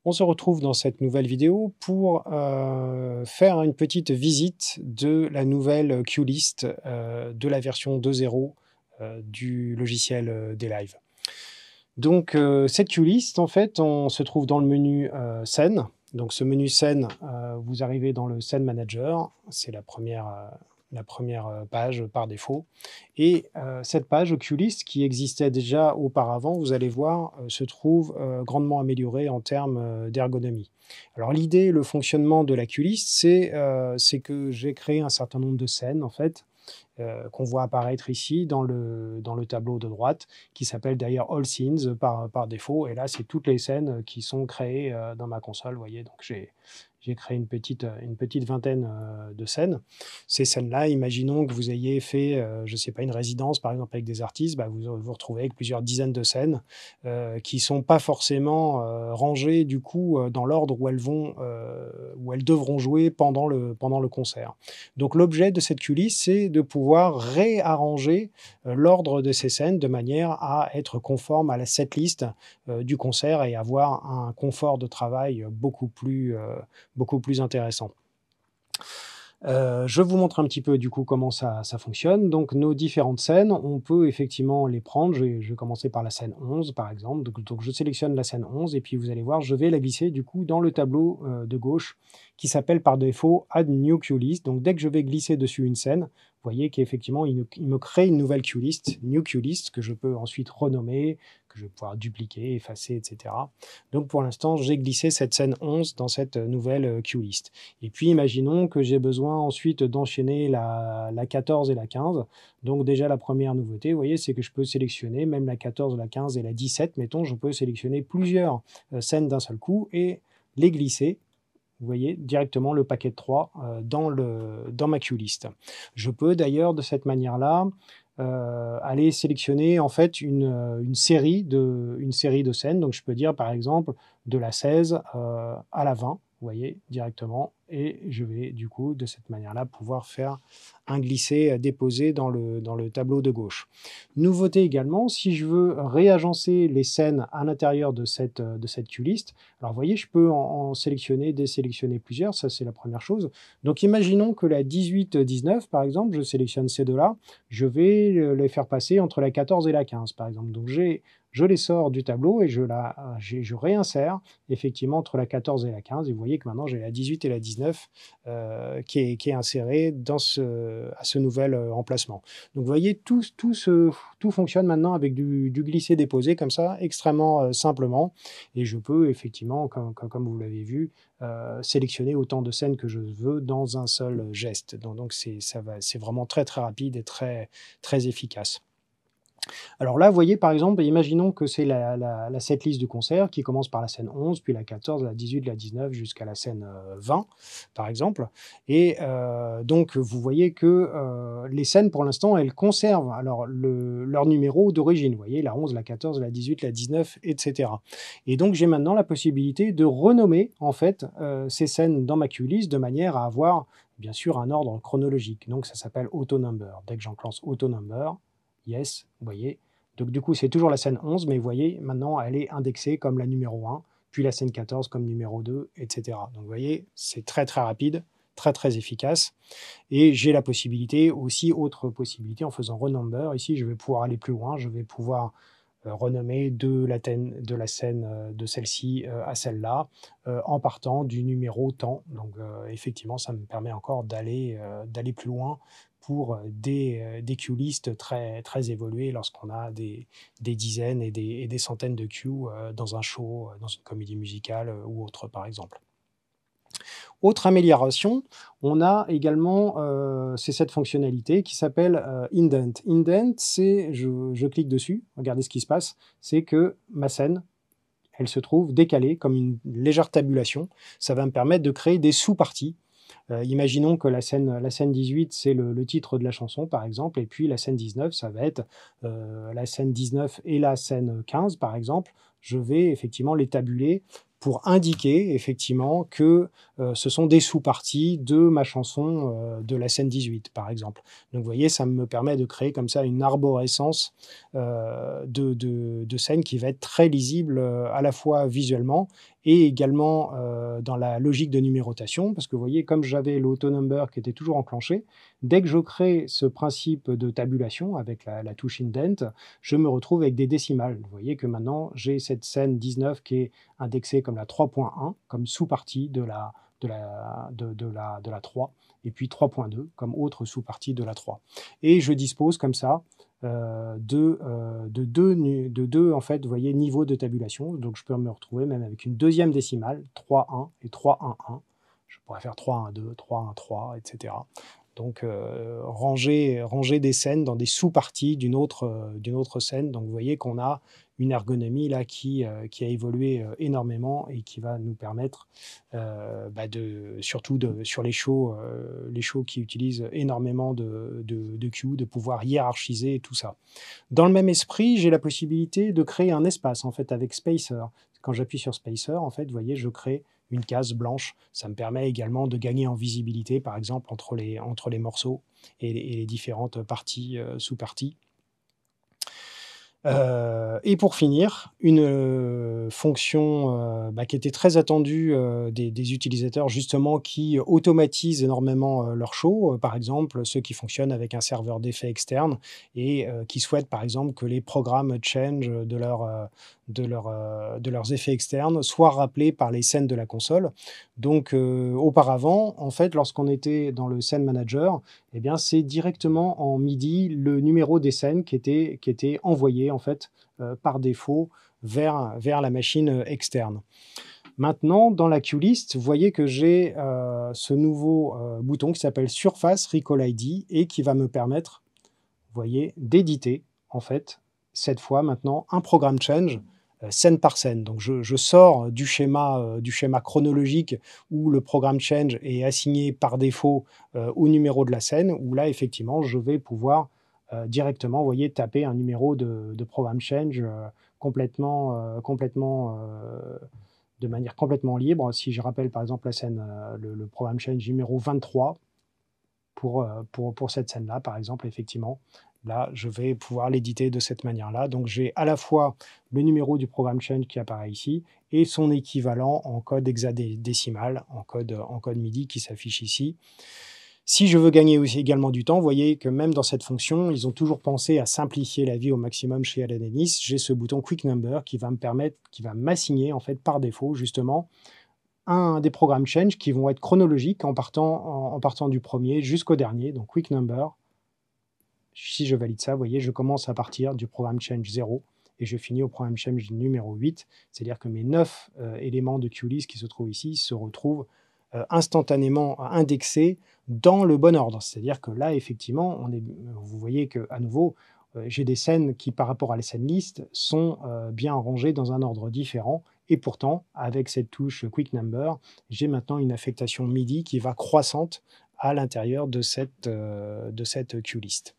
On se retrouve dans cette nouvelle vidéo pour faire une petite visite de la nouvelle QList de la version 2.0 du logiciel DLive. Donc cette QList, en fait, on se trouve dans le menu scène. Donc ce menu scène, vous arrivez dans le scène manager, c'est la première page par défaut. Et cette page QList qui existait déjà auparavant, vous allez voir, se trouve grandement améliorée en termes d'ergonomie. Alors l'idée, le fonctionnement de la QList, c'est que j'ai créé un certain nombre de scènes, en fait, qu'on voit apparaître ici dans le tableau de droite, qui s'appelle d'ailleurs All Scenes par défaut. Et là, c'est toutes les scènes qui sont créées dans ma console. Vous voyez, donc j'ai créé une petite vingtaine de scènes. Ces scènes-là, imaginons que vous ayez fait, je ne sais pas, une résidence, par exemple, avec des artistes, bah, vous vous retrouvez avec plusieurs dizaines de scènes qui ne sont pas forcément rangées, du coup, dans l'ordre où elles devront jouer pendant le concert. Donc, l'objet de cette QList, c'est de pouvoir réarranger l'ordre de ces scènes de manière à être conforme à la setlist du concert et avoir un confort de travail beaucoup plus intéressant. Je vous montre un petit peu du coup comment ça fonctionne. Donc nos différentes scènes, on peut effectivement les prendre. Je vais commencer par la scène 11 par exemple. Donc je sélectionne la scène 11 et puis vous allez voir, je vais la glisser du coup dans le tableau de gauche qui s'appelle par défaut Add New QList. Donc dès que je vais glisser dessus une scène, vous voyez qu'effectivement il me crée une nouvelle QList, New QList, que je peux ensuite renommer, que je vais pouvoir dupliquer, effacer, etc. Donc pour l'instant, j'ai glissé cette scène 11 dans cette nouvelle QList. Et puis imaginons que j'ai besoin ensuite d'enchaîner la 14 et la 15. Donc déjà la première nouveauté, vous voyez, c'est que je peux sélectionner même la 14, la 15 et la 17, mettons, je peux sélectionner plusieurs scènes d'un seul coup et les glisser. Vous voyez directement le paquet de 3 dans ma QList. Je peux d'ailleurs de cette manière-là aller sélectionner en fait une série de scènes. Donc je peux dire par exemple de la 16 à la 20, vous voyez, directement. Et je vais du coup de cette manière-là pouvoir faire un glisser-déposer dans le tableau de gauche. Nouveauté également, si je veux réagencer les scènes à l'intérieur de cette QList, alors vous voyez, je peux en sélectionner, désélectionner plusieurs, ça c'est la première chose. Donc imaginons que la 18-19 par exemple, je sélectionne ces deux-là, je vais les faire passer entre la 14 et la 15 par exemple. Donc je les sors du tableau et je réinsère effectivement entre la 14 et la 15. Et vous voyez que maintenant j'ai la 18 et la 19 qui est insérée à ce nouvel emplacement. Donc vous voyez, tout fonctionne maintenant avec du glisser-déposer comme ça, extrêmement simplement. Et je peux effectivement, comme vous l'avez vu, sélectionner autant de scènes que je veux dans un seul geste. Donc c'est vraiment très très rapide et très, très efficace. Alors là, vous voyez, par exemple, imaginons que c'est la setlist du concert qui commence par la scène 11, puis la 14, la 18, la 19, jusqu'à la scène 20, par exemple. Et donc, vous voyez que les scènes, pour l'instant, elles conservent alors leur numéro d'origine. Vous voyez, la 11, la 14, la 18, la 19, etc. Et donc, j'ai maintenant la possibilité de renommer, en fait, ces scènes dans ma QList de manière à avoir, bien sûr, un ordre chronologique. Donc, ça s'appelle auto-number. Dès que j'enclenche auto-number, yes, vous voyez. Donc du coup, c'est toujours la scène 11, mais vous voyez, maintenant, elle est indexée comme la numéro 1, puis la scène 14 comme numéro 2, etc. Donc vous voyez, c'est très très rapide, très très efficace. Et j'ai la possibilité aussi, autre possibilité, en faisant renumber, ici, je vais pouvoir aller plus loin, je vais pouvoir renommer de la scène de celle-ci à celle-là, en partant du numéro temps. Donc effectivement, ça me permet encore d'aller plus loin pour des queues-listes très, très évoluées lorsqu'on a des dizaines et des centaines de queues dans un show, dans une comédie musicale ou autre, par exemple. Autre amélioration, on a également c'est cette fonctionnalité qui s'appelle Indent. Indent, c'est, je clique dessus, regardez ce qui se passe, c'est que ma scène, elle se trouve décalée comme une légère tabulation. Ça va me permettre de créer des sous-parties. Imaginons que la scène 18, c'est le titre de la chanson, par exemple, et puis la scène 19, ça va être la scène 19 et la scène 15, par exemple. Je vais effectivement les tabuler pour indiquer effectivement que ce sont des sous-parties de ma chanson de la scène 18, par exemple. Donc vous voyez, ça me permet de créer comme ça une arborescence de scènes qui va être très lisible à la fois visuellement et également dans la logique de numérotation, parce que vous voyez, comme j'avais l'auto-number qui était toujours enclenché, dès que je crée ce principe de tabulation avec la touche indent, je me retrouve avec des décimales. Vous voyez que maintenant, j'ai cette scène 19 qui est indexée comme la 3.1, comme sous-partie de la 3, et puis 3.2 comme autre sous-partie de la 3. Et je dispose comme ça de deux en fait, vous voyez, niveaux de tabulation. Donc je peux me retrouver même avec une deuxième décimale, 3.1 et 3.1.1. Je pourrais faire 3.1.2, 3.1.3, etc. Donc ranger des scènes dans des sous-parties d'une autre scène. Donc vous voyez qu'on a une ergonomie là qui a évolué énormément et qui va nous permettre, surtout sur les shows qui utilisent énormément de queues, de pouvoir hiérarchiser tout ça. Dans le même esprit, j'ai la possibilité de créer un espace en fait avec Spacer. Quand j'appuie sur Spacer, en fait, vous voyez, je crée une case blanche. Ça me permet également de gagner en visibilité, par exemple, entre les morceaux et les différentes parties, sous-parties. Et pour finir, une fonction qui était très attendue des utilisateurs justement qui automatisent énormément leurs shows, par exemple ceux qui fonctionnent avec un serveur d'effets externe et qui souhaitent par exemple que les programmes change de leurs effets externes soient rappelés par les scènes de la console. Donc auparavant, en fait, lorsqu'on était dans le scene manager, eh bien, c'est directement en MIDI le numéro des scènes qui était envoyé en fait par défaut vers la machine externe. Maintenant, dans la QList, vous voyez que j'ai ce nouveau bouton qui s'appelle Surface Recall ID et qui va me permettre, vous voyez, d'éditer en fait cette fois maintenant un programme change scène par scène. Donc je sors du schéma chronologique où le programme change est assigné par défaut au numéro de la scène, où là effectivement je vais pouvoir directement, vous voyez, taper un numéro de programme change de manière complètement libre. Si je rappelle par exemple la scène, le programme change numéro 23 pour cette scène-là, par exemple, effectivement, là, je vais pouvoir l'éditer de cette manière-là. Donc, j'ai à la fois le numéro du programme change qui apparaît ici et son équivalent en code hexadécimal, en code MIDI qui s'affiche ici. Si je veux gagner aussi également du temps, vous voyez que même dans cette fonction, ils ont toujours pensé à simplifier la vie au maximum chez Allen Ennis. J'ai ce bouton Quick Number qui va m'assigner en fait par défaut justement des programmes change qui vont être chronologiques en partant du premier jusqu'au dernier, donc Quick Number. Si je valide ça, vous voyez, je commence à partir du programme change 0 et je finis au programme change numéro 8, c'est-à-dire que mes 9 éléments de QList qui se trouvent ici se retrouvent instantanément indexés dans le bon ordre. C'est-à-dire que là, effectivement, vous voyez qu'à nouveau, j'ai des scènes qui, par rapport à les scènes list, sont bien rangées dans un ordre différent. Et pourtant, avec cette touche Quick Number, j'ai maintenant une affectation MIDI qui va croissante à l'intérieur de cette QList.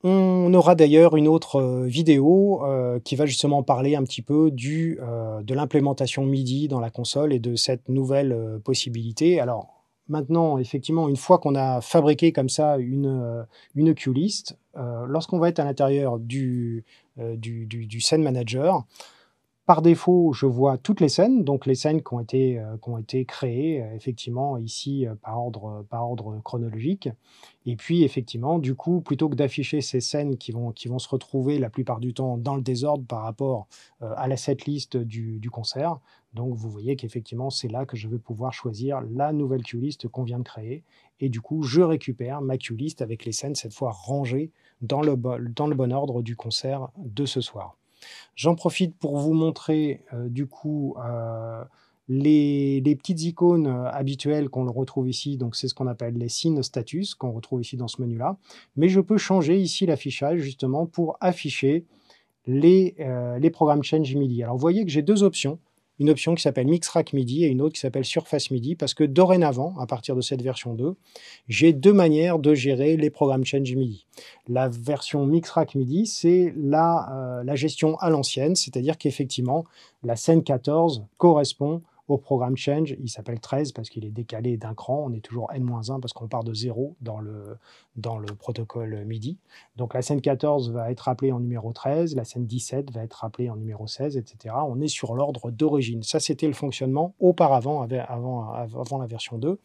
On aura d'ailleurs une autre vidéo qui va justement parler un petit peu de l'implémentation MIDI dans la console et de cette nouvelle possibilité. Alors maintenant, effectivement, une fois qu'on a fabriqué comme ça une QList, lorsqu'on va être à l'intérieur du scene manager, par défaut, je vois toutes les scènes, donc les scènes qui ont été créées effectivement ici par ordre chronologique. Et puis effectivement, du coup, plutôt que d'afficher ces scènes qui vont se retrouver la plupart du temps dans le désordre par rapport à la setlist du concert, donc vous voyez qu'effectivement, c'est là que je vais pouvoir choisir la nouvelle QList qu'on vient de créer. Et du coup, je récupère ma QList avec les scènes cette fois rangées dans le bon ordre du concert de ce soir. J'en profite pour vous montrer du coup les petites icônes habituelles qu'on retrouve ici. Donc c'est ce qu'on appelle les scene status qu'on retrouve ici dans ce menu-là. Mais je peux changer ici l'affichage justement pour afficher les programmes Change MIDI. Alors vous voyez que j'ai deux options. Une option qui s'appelle Mixtrack MIDI et une autre qui s'appelle Surface MIDI, parce que dorénavant, à partir de cette version 2, j'ai deux manières de gérer les programmes Change MIDI. La version Mixtrack MIDI, c'est la gestion à l'ancienne, c'est-à-dire qu'effectivement, la scène 14 correspond au programme change, il s'appelle 13 parce qu'il est décalé d'un cran. On est toujours N-1 parce qu'on part de 0 dans le protocole MIDI. Donc la scène 14 va être appelée en numéro 13, la scène 17 va être appelée en numéro 16, etc. On est sur l'ordre d'origine. Ça, c'était le fonctionnement auparavant, avant la version 2.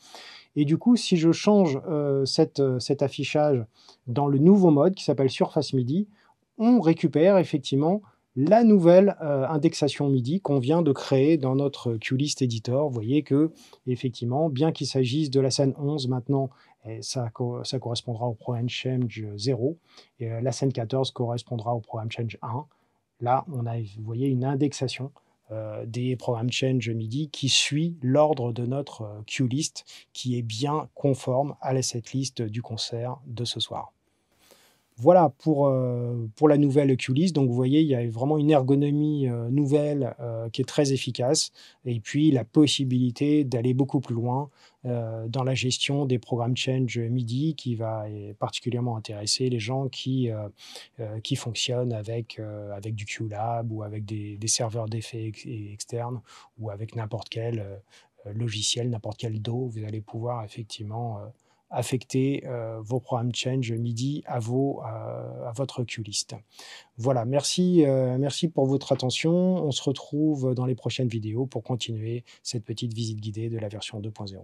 Et du coup, si je change cet affichage dans le nouveau mode qui s'appelle Surface MIDI, on récupère effectivement la nouvelle indexation MIDI qu'on vient de créer dans notre QList Editor. Vous voyez que, effectivement, bien qu'il s'agisse de la scène 11 maintenant, et ça correspondra au programme change 0, et la scène 14 correspondra au programme change 1. Là, on a, vous voyez, une indexation des programmes change MIDI qui suit l'ordre de notre QList, qui est bien conforme à la setlist du concert de ce soir. Voilà pour la nouvelle QList. Donc vous voyez, il y a vraiment une ergonomie nouvelle qui est très efficace, et puis la possibilité d'aller beaucoup plus loin dans la gestion des programmes change MIDI, qui va particulièrement intéresser les gens qui fonctionnent avec du QLab ou avec des serveurs d'effets externes, ou avec n'importe quel logiciel, n'importe quel DAW. Vous allez pouvoir effectivement affecter vos programmes change MIDI à votre QList. Voilà, merci pour votre attention. On se retrouve dans les prochaines vidéos pour continuer cette petite visite guidée de la version 2.0.